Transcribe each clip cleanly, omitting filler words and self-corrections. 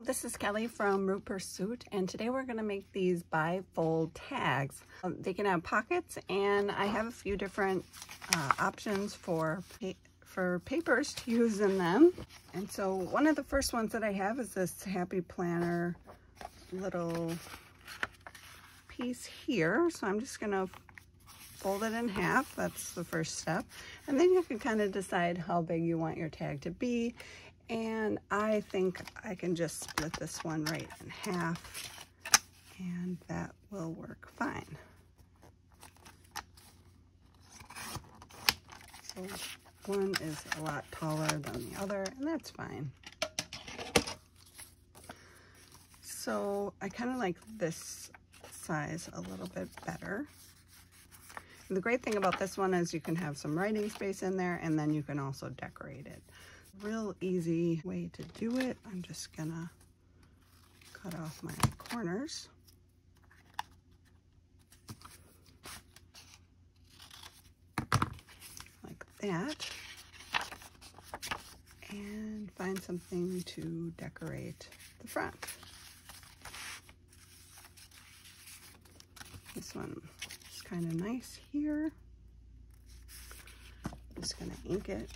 This is Kelly from Root Pursuit, and today we're going to make these bifold tags. They can have pockets, and I have a few different options for papers to use in them. And so one of the first ones that I have is this Happy Planner little piece here. So I'm just going to fold it in half. That's the first step. And then you can kind of decide how big you want your tag to be. And I think I can just split this one right in half, and that will work fine. So one is a lot taller than the other, and that's fine. So I kind of like this size a little bit better. And the great thing about this one is you can have some writing space in there, and then you can also decorate it. Real easy way to do it. I'm just gonna cut off my corners. Like that. And find something to decorate the front. This one is kind of nice here. I'm just gonna ink it.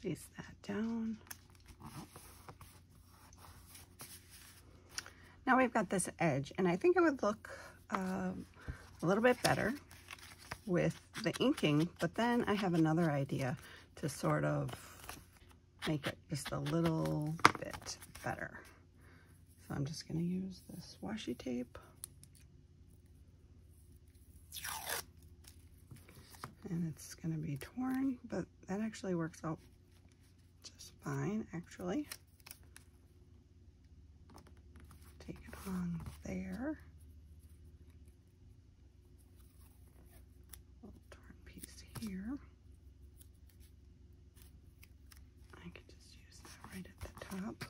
Place that down. Now we've got this edge, and I think it would look a little bit better with the inking, but then I have another idea to sort of make it just a little bit better. So I'm just going to use this washi tape. And it's going to be torn, but that actually works out just fine, actually. Take it on there. A little torn piece here. I could just use that right at the top.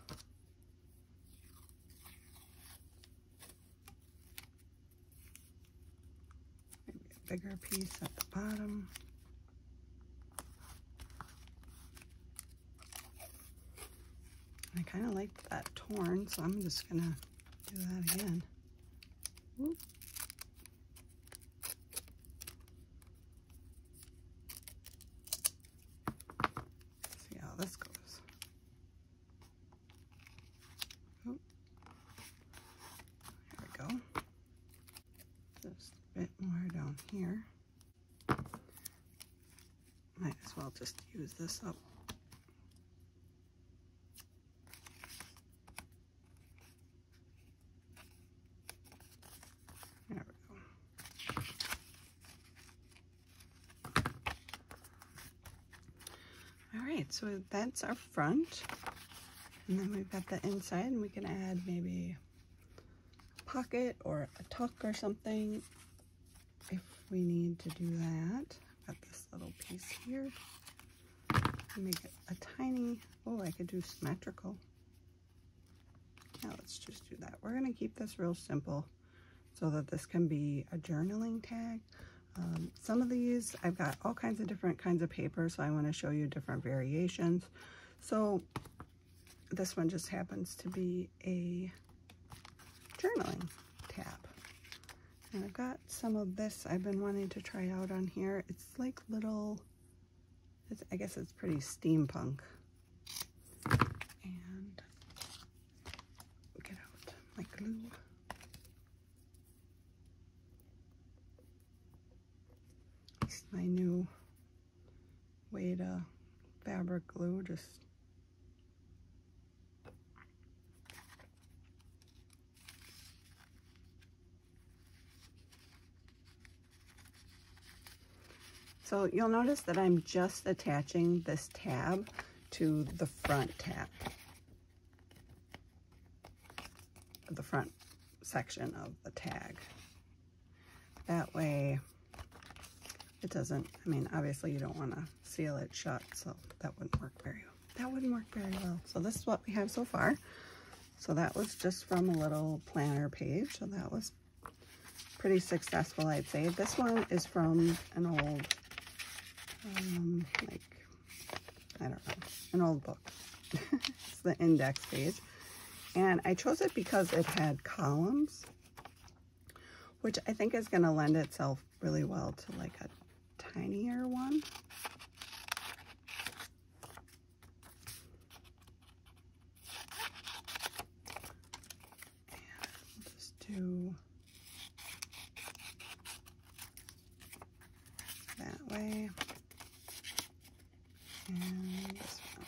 Maybe a bigger piece at the bottom. I kind of like that torn, so I'm just gonna do that again. Whoop. See how this goes. Oop. There we go. Just a bit more down here. Might as well just use this up. Alright, so that's our front, and then we've got the inside, and we can add maybe a pocket or a tuck or something if we need to do that. I've got this little piece here. Make it a tiny, oh, I could do symmetrical. Now let's just do that. We're going to keep this real simple so that this can be a journaling tag. Some of these, I've got all kinds of different kinds of paper, so I want to show you different variations. So this one just happens to be a journaling tab. And I've got some of this I've been wanting to try out on here. It's like little, I guess it's pretty steampunk. And get out my glue. My new way to fabric glue, just so you'll notice that I'm just attaching this tab to the front tab, the front section of the tag. That doesn't, I mean, obviously you don't want to seal it shut, so that wouldn't work very well. So this is what we have so far. So that was just from a little planner page. So that was pretty successful, I'd say. This one is from an old, like, I don't know, an old book. It's the index page. And I chose it because it had columns, which I think is going to lend itself really well to like a tinier one. And we'll just do that way. And this one.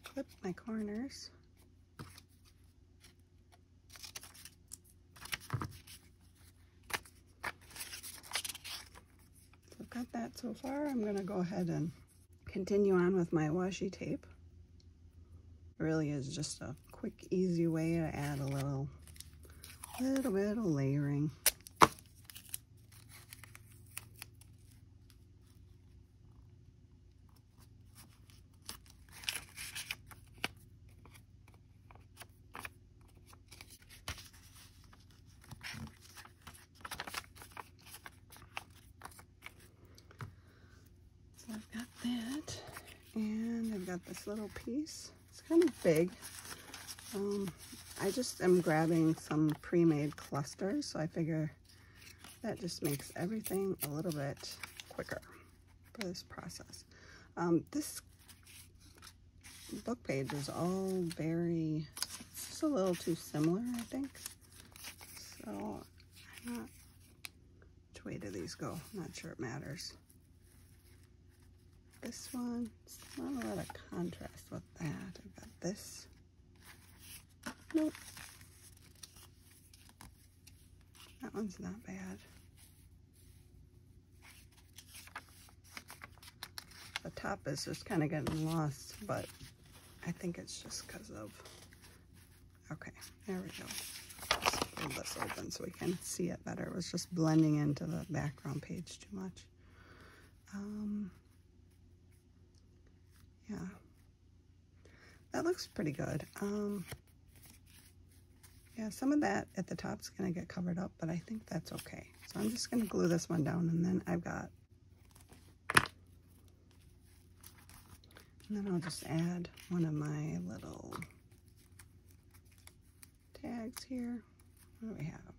Clip my corners. So I've got that so far. I'm going to go ahead and continue on with my washi tape. It really is just a quick, easy way to add a little bit of layering. So I've got that, and I've got this little piece. It's kind of big. I just am grabbing some pre-made clusters, so I figure that just makes everything a little bit quicker for this process. This book page is all very, it's just a little too similar, I think. So I'm not, which way do these go? I'm not sure it matters. This one, it's not a lot of contrast with that. I've got this. Nope. That one's not bad. The top is just kind of getting lost, but I think it's just because of, okay, there we go. Just hold this open so we can see it better. It was just blending into the background page too much. Yeah, that looks pretty good. Yeah, some of that at the top is going to get covered up, but I think that's okay. So I'm just going to glue this one down, and then I've got, and then I'll just add one of my little tags here. What do we have?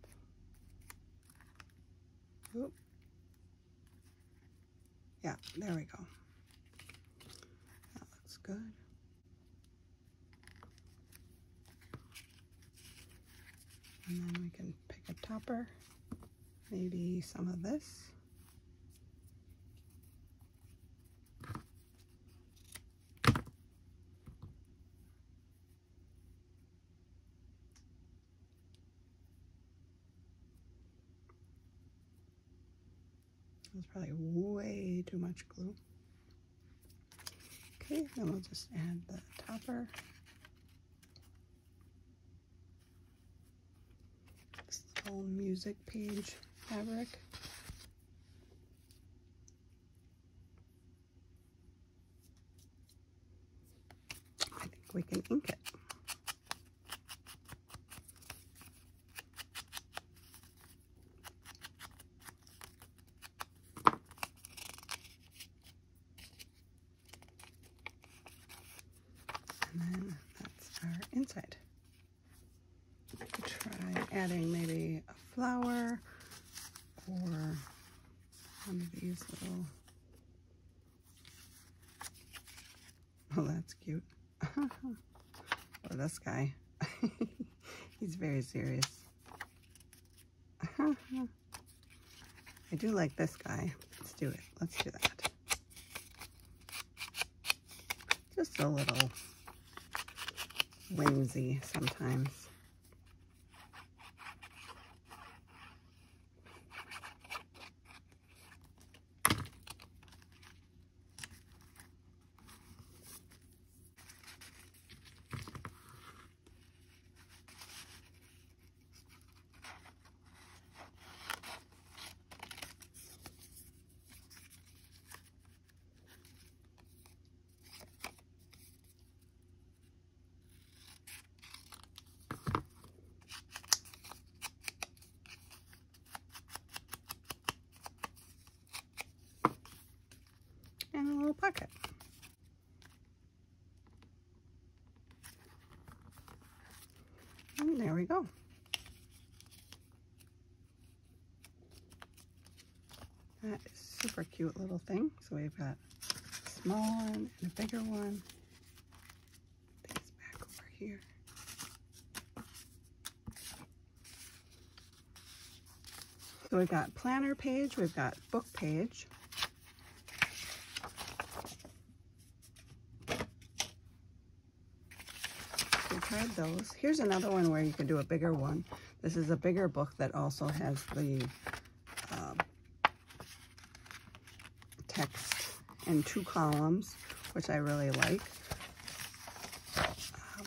Oop. Yeah, there we go. That looks good. And then we can pick a topper, maybe some of this. That's probably way too much glue. Okay, then we'll just add the topper. This little music page fabric. I think we can ink it. And then that's our inside. I could try adding maybe a flower or one of these little, oh, that's cute. Oh, this guy, he's very serious. I do like this guy. Let's do it. Let's do that. Just a little whimsy sometimes. little pocket. And there we go. That is super cute little thing. So we've got a small one and a bigger one. These back over here. So we've got planner page, we've got book page. We tried those. Here's another one where you can do a bigger one. This is a bigger book that also has the text in 2 columns, which I really like.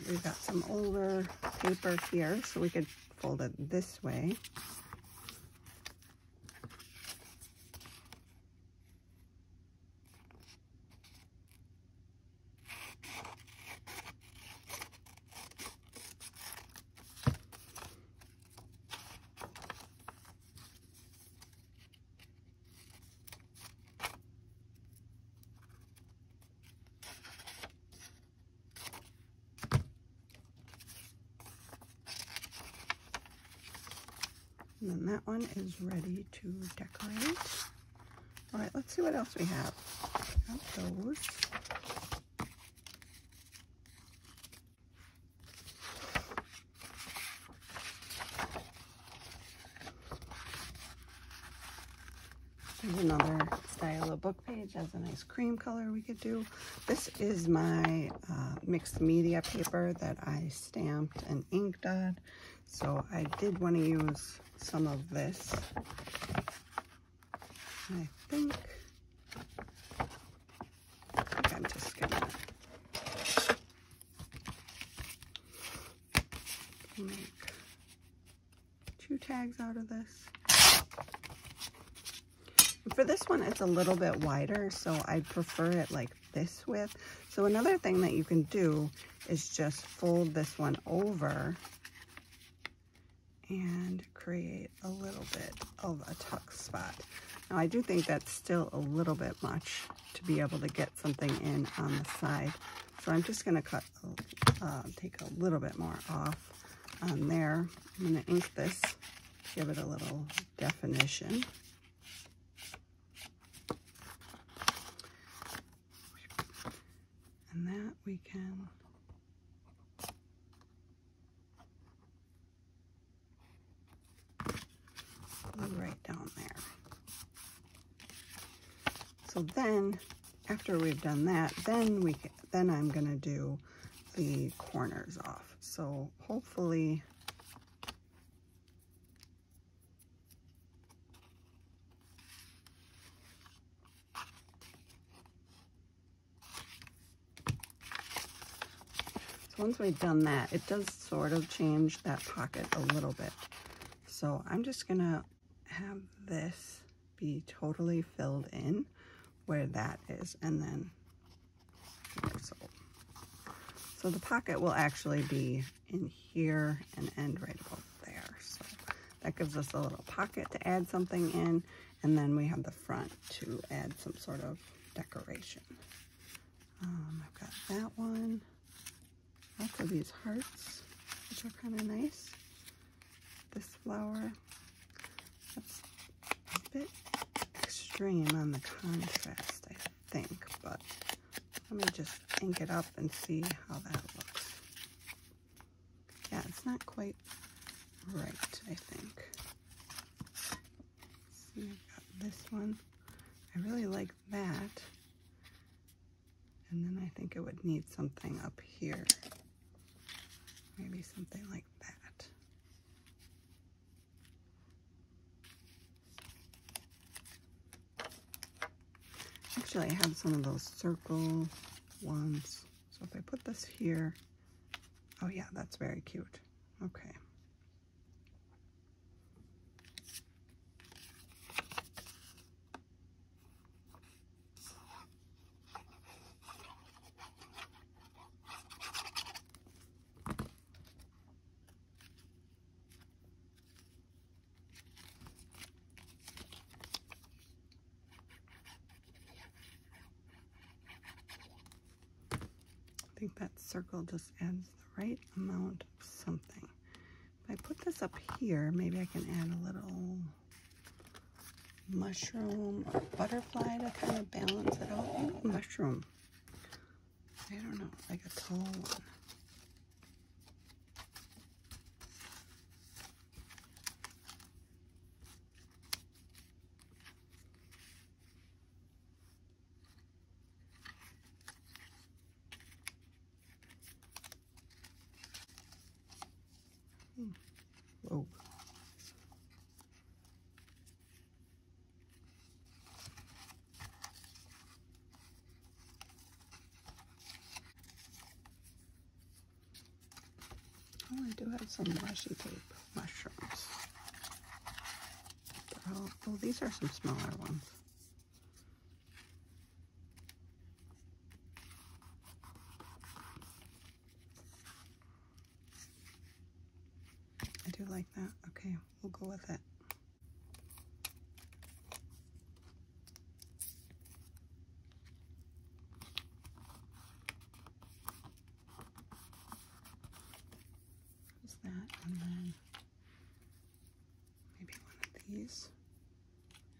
We've got some older paper here, so we could fold it this way. And then that one is ready to decorate. All right, let's see what else we have. Got those. There's another style of book page. Has a nice cream color we could do. This is my mixed media paper that I stamped and inked on. So I did want to use some of this. I think I'm just gonna make 2 tags out of this. And for this one, it's a little bit wider, so I prefer it like this width. So another thing that you can do is just fold this one over and create a little bit of a tuck spot. Now I do think that's still a little bit much to be able to get something in on the side. So I'm just gonna take a little bit more off on there. I'm gonna ink this, give it a little definition. And that we can right down there. So then after we've done that, then I'm gonna do the corners off. So hopefully once we've done that, it does sort of change that pocket a little bit. So I'm just gonna have this be totally filled in where that is, and then so the pocket will actually be in here and end right about there. So that gives us a little pocket to add something in, and then we have the front to add some sort of decoration. I've got that one. Lots of these hearts, which are kind of nice. This flower, that's a bit extreme on the contrast, I think, but let me just ink it up and see how that looks. Yeah, it's not quite right, I think. Let's see, I've got this one. I really like that. And then I think it would need something up here. Maybe something like that. Actually, I have some of those circle ones. So if I put this here, oh yeah, that's very cute. Okay. think that circle just adds the right amount of something. If I put this up here, maybe I can add a little mushroom or butterfly to kind of balance it out. Maybe a mushroom. I don't know, like a tall one. Whoa. Oh, I do have some washi tape mushrooms. Oh, these are some smaller ones. I do like that. Okay, we'll go with it. There's that, and then maybe one of these.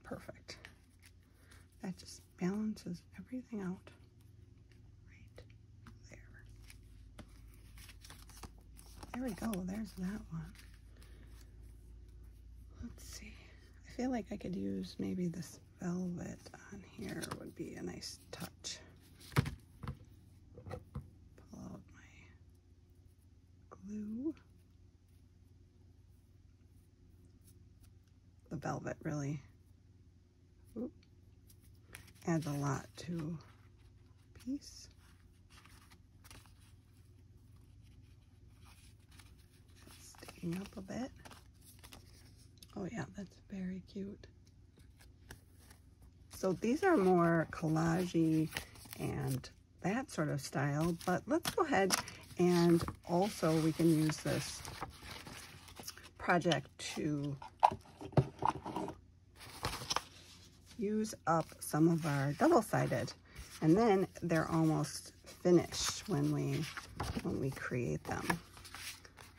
Perfect. That just balances everything out right there. There we go. There's that one. Let's see. I feel like I could use maybe this velvet on here would be a nice touch. Pull out my glue. The velvet really adds a lot to a piece. That's sticking up a bit. Oh yeah, that's very cute. So these are more collage-y and that sort of style, but let's go ahead and also we can use this project to use up some of our double-sided, and then they're almost finished when we create them.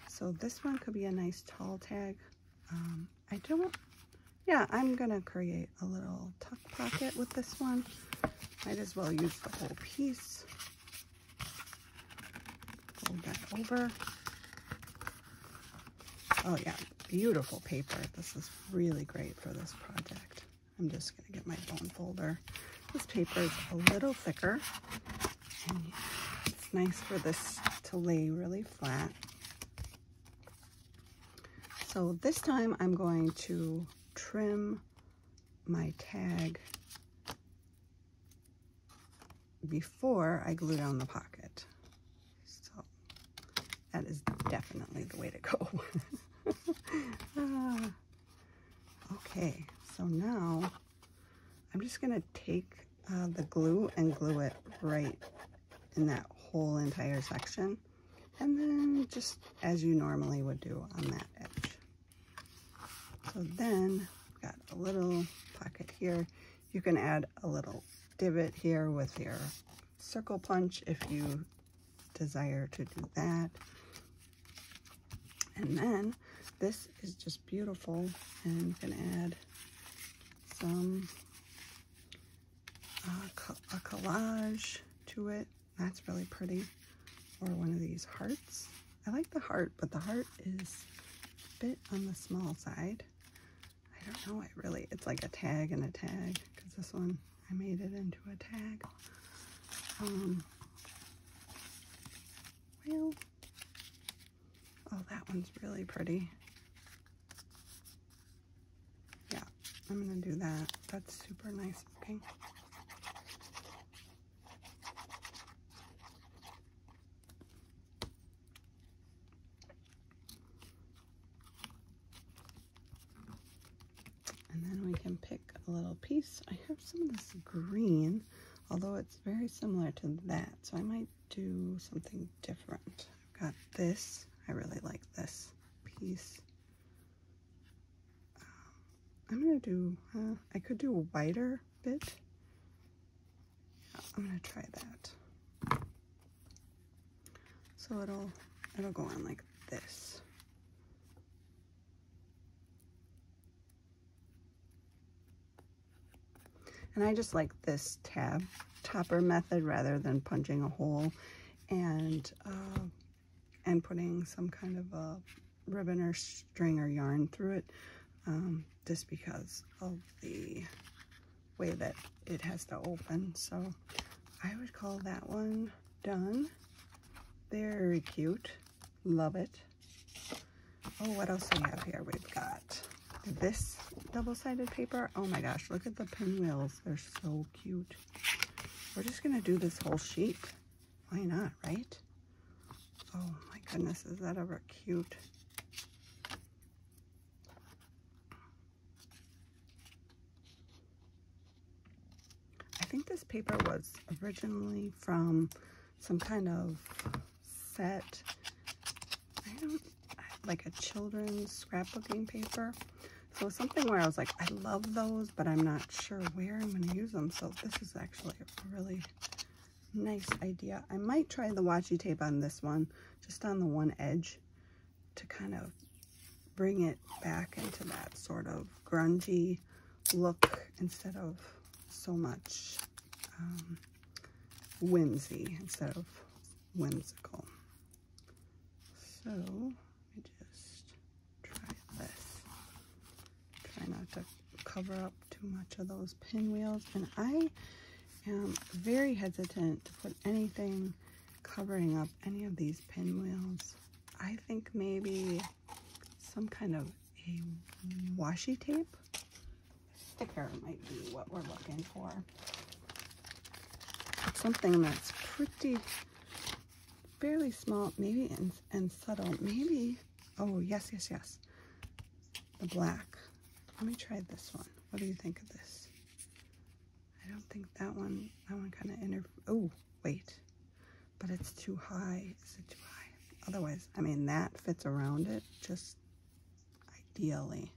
So this one could be a nice tall tag. I'm gonna create a little tuck pocket with this one. Might as well use the whole piece. Fold that over. Oh yeah, beautiful paper. This is really great for this project. I'm just gonna get my bone folder. This paper is a little thicker, and it's nice for this to lay really flat. So this time I'm going to trim my tag before I glue down the pocket. So that is definitely the way to go. Okay, so now I'm just gonna take the glue and glue it right in that whole entire section, and then just as you normally would do on that edge. So then we've got a little pocket here. You can add a little divot here with your circle punch if you desire to do that. And then this is just beautiful, and you can add some a collage to it. That's really pretty. Or one of these hearts. I like the heart, but the heart is a bit on the small side. I don't know, it's like a tag and a tag, because this one, I made it into a tag. Well, oh, that one's really pretty. Yeah, I'm gonna do that. That's super nice looking. And then we can pick a little piece. I have some of this green, although it's very similar to that, so I might do something different. I've got this. I really like this piece. I'm gonna do, I could do a wider bit. Yeah, I'm gonna try that. So it'll go on like this. And I just like this tab topper method rather than punching a hole and putting some kind of a ribbon or string or yarn through it, just because of the way that it has to open. So I would call that one done. Very cute. Love it. Oh, what else do we have here? We've got this double-sided paper. Oh my gosh, look at the pinwheels. They're so cute. We're just gonna do this whole sheet. Why not, right? Oh my goodness, is that ever cute? I think this paper was originally from some kind of set. Like a children's scrapbooking paper. So something where I was like, I love those, but I'm not sure where I'm going to use them. So this is actually a really nice idea. I might try the washi tape on this one, just on the one edge, to kind of bring it back into that sort of grungy look instead of so much whimsy instead of whimsical. So let me just try this. Try not to cover up too much of those pinwheels. And I am very hesitant to put anything covering up any of these pinwheels. I think maybe some kind of a washi tape sticker might be what we're looking for. Something that's fairly small, maybe, and subtle. Maybe, oh, yes. The black. Let me try this one. What do you think of this? I don't think that one kind of oh, wait. But it's too high. Is it too high? Otherwise, I mean, that fits around it just ideally.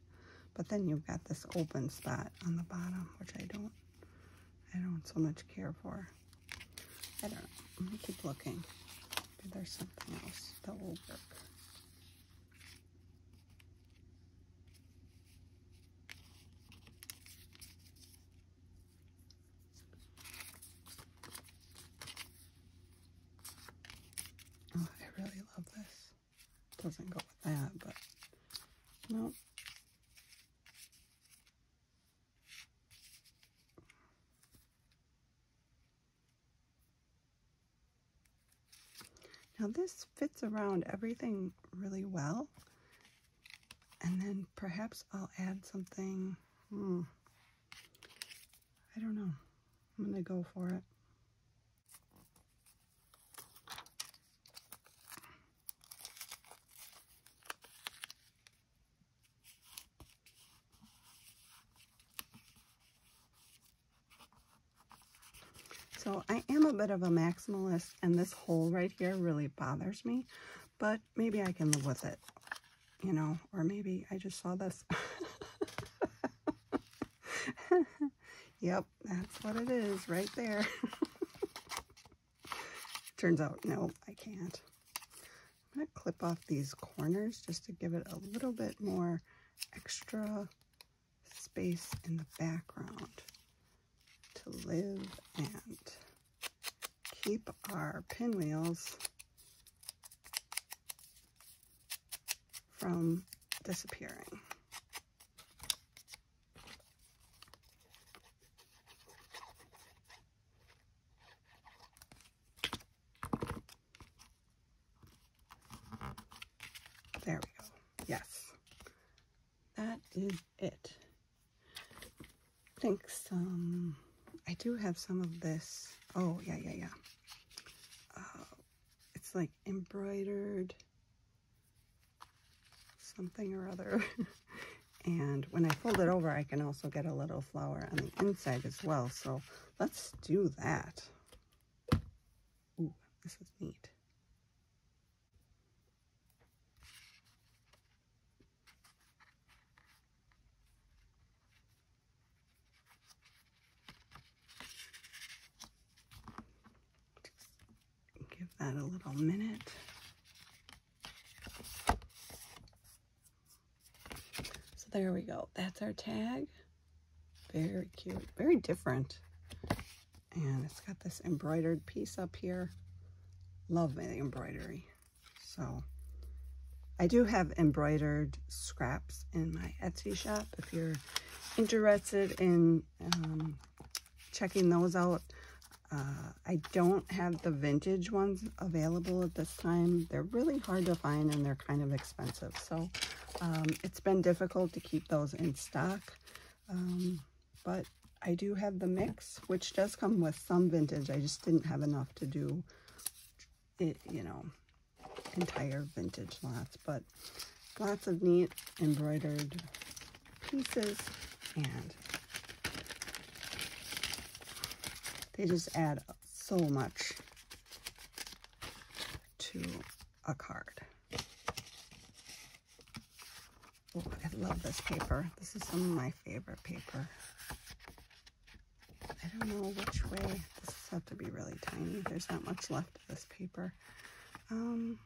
But then you've got this open spot on the bottom, which I don't so much care for. I don't know. Let me keep looking. Maybe there's something else that will work. Oh, I really love this. Doesn't go with that, but no. Now this fits around everything really well. And then perhaps I'll add something, I don't know. I'm gonna go for it. So I am a bit of a maximalist, and this hole right here really bothers me, but maybe I can live with it, you know, or maybe I just saw this. Yep, that's what it is right there. Turns out, no, I can't. I'm gonna clip off these corners just to give it a little bit more extra space in the background to live and keep our pinwheels from disappearing. There we go. Yes, that is it. I think I do have some of this. Oh, yeah. It's like embroidered something or other. And when I fold it over, I can also get a little flower on the inside as well. So let's do that. Ooh, this is neat. Give that a little minute. So there we go. That's our tag. Very cute. Very different. And it's got this embroidered piece up here. Love the embroidery. So I do have embroidered scraps in my Etsy shop. If you're interested in checking those out. I don't have the vintage ones available at this time. They're really hard to find and they're kind of expensive. So it's been difficult to keep those in stock. But I do have the mix, which does come with some vintage. I just didn't have enough to do it, you know, entire vintage lots. But lots of neat embroidered pieces, and they just add so much to a card. Oh, I love this paper. This is some of my favorite paper. I don't know which way. This has to be really tiny. There's not much left of this paper. Yeah.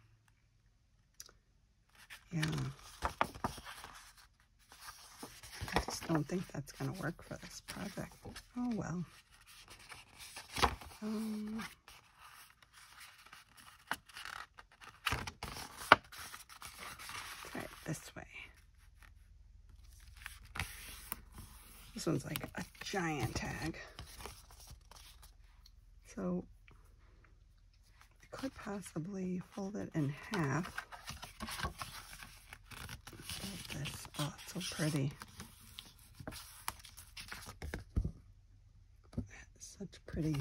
I just don't think that's going to work for this project. Oh, well. Try it this way. This one's like a giant tag. So I could possibly fold it in half. Fold this. Oh, it's so pretty. That's such pretty.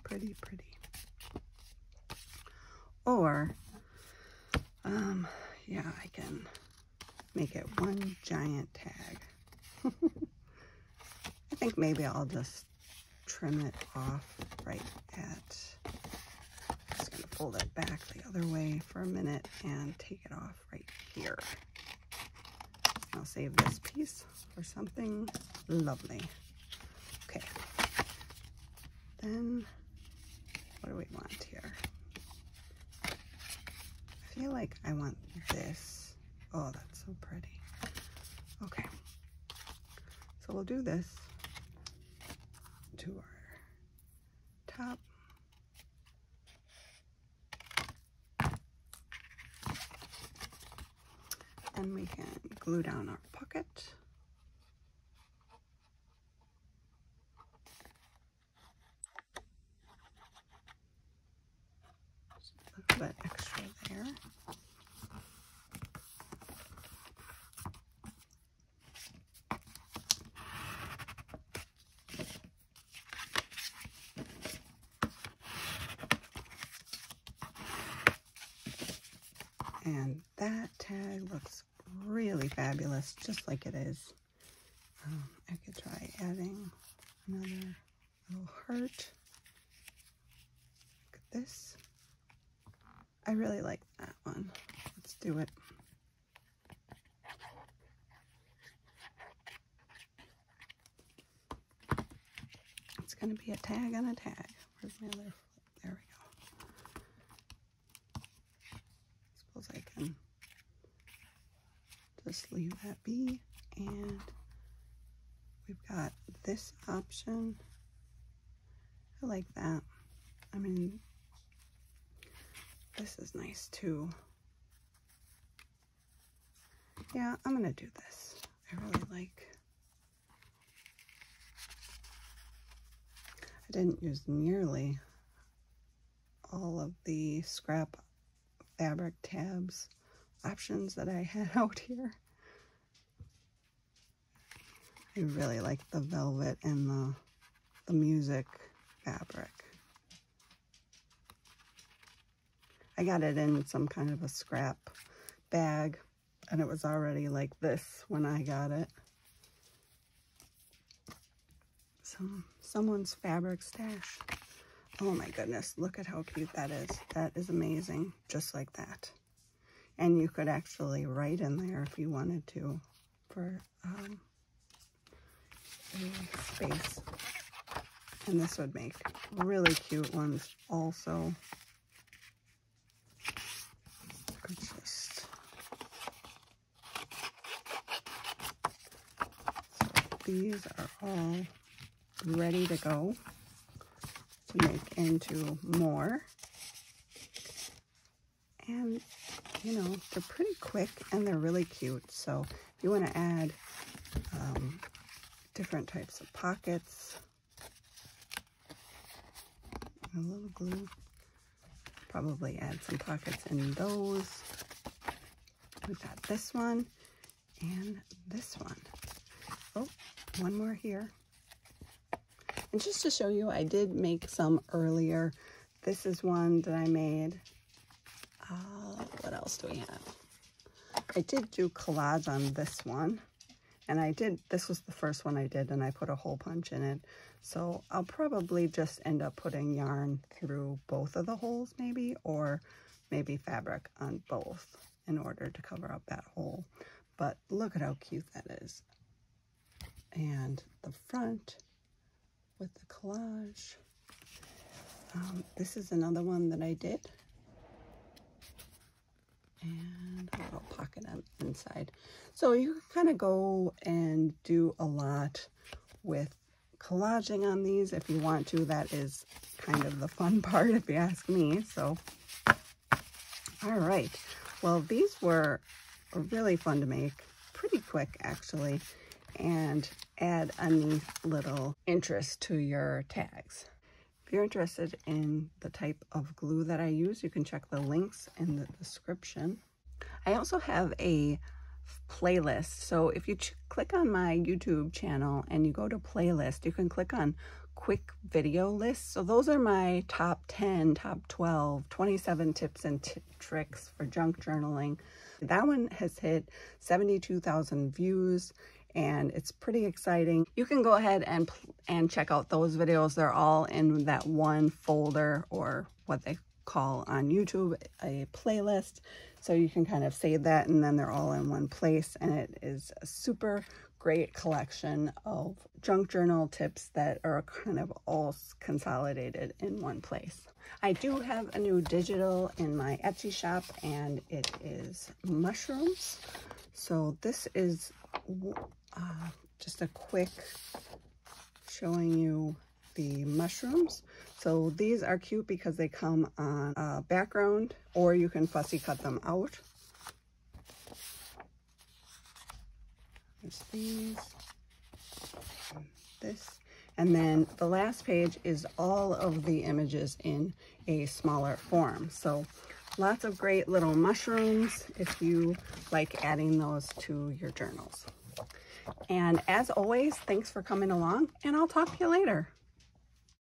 Pretty. Or, yeah, I can make it one giant tag. I think maybe I'll just trim it off right at, I'm just going to fold it back the other way for a minute and take it off right here. I'll save this piece for something lovely. Okay. Then, what do we want here? I feel like I want this. Oh, that's so pretty. Okay. So we'll do this to our top. Then we can glue down our pocket. A little bit extra there. And that tag looks really fabulous, just like it is. I could try adding another little heart. Look at this. I really like that one. Let's do it. It's going to be a tag on a tag. Where's my other flip? There we go. Suppose I can just leave that be. And we've got this option. I like that. I mean, this is nice too. Yeah, I'm gonna do this. I really like. I didn't use nearly all of the scrap fabric tabs options that I had out here. I really like the velvet and the music fabric. I got it in some kind of a scrap bag, and it was already like this when I got it. Someone's fabric stash. Oh my goodness, look at how cute that is. That is amazing, just like that. And you could actually write in there if you wanted to for a space. And this would make really cute ones also. these are all ready to go to make into more. And, you know, they're pretty quick and they're really cute. So if you want to add different types of pockets, a little glue, probably add some pockets in those. We've got this one and this one. Oh, one more here. And just to show you, I did make some earlier. This is one that I made. What else do we have? I did do collage on this one. And this was the first one I did, and I put a hole punch in it. So I'll probably just end up putting yarn through both of the holes maybe, or maybe fabric on both in order to cover up that hole. But look at how cute that is. And the front with the collage. This is another one that I did. And a little pocket on the inside. So you can kind of go and do a lot with collaging on these if you want to. That is kind of the fun part, if you ask me. So, all right. Well, these were really fun to make. Pretty quick, actually. And add a neat little interest to your tags. If you're interested in the type of glue that I use, you can check the links in the description. I also have a playlist. So if you click on my YouTube channel and you go to playlist, you can click on quick video lists. So those are my top 10, top 12, 27 tips and tricks for junk journaling. That one has hit 72,000 views. And it's pretty exciting. You can go ahead and check out those videos. They're all in that one folder, or what they call on YouTube a playlist. So you can kind of save that, and then they're all in one place. And it is a super great collection of junk journal tips that are kind of all consolidated in one place. I do have a new digital in my Etsy shop, and it is mushrooms. So this is just a quick showing you the mushrooms. So these are cute because they come on a background, or you can fussy cut them out. There's these, and this, and then the last page is all of the images in a smaller form. So lots of great little mushrooms if you like adding those to your journals. And as always, thanks for coming along, and I'll talk to you later.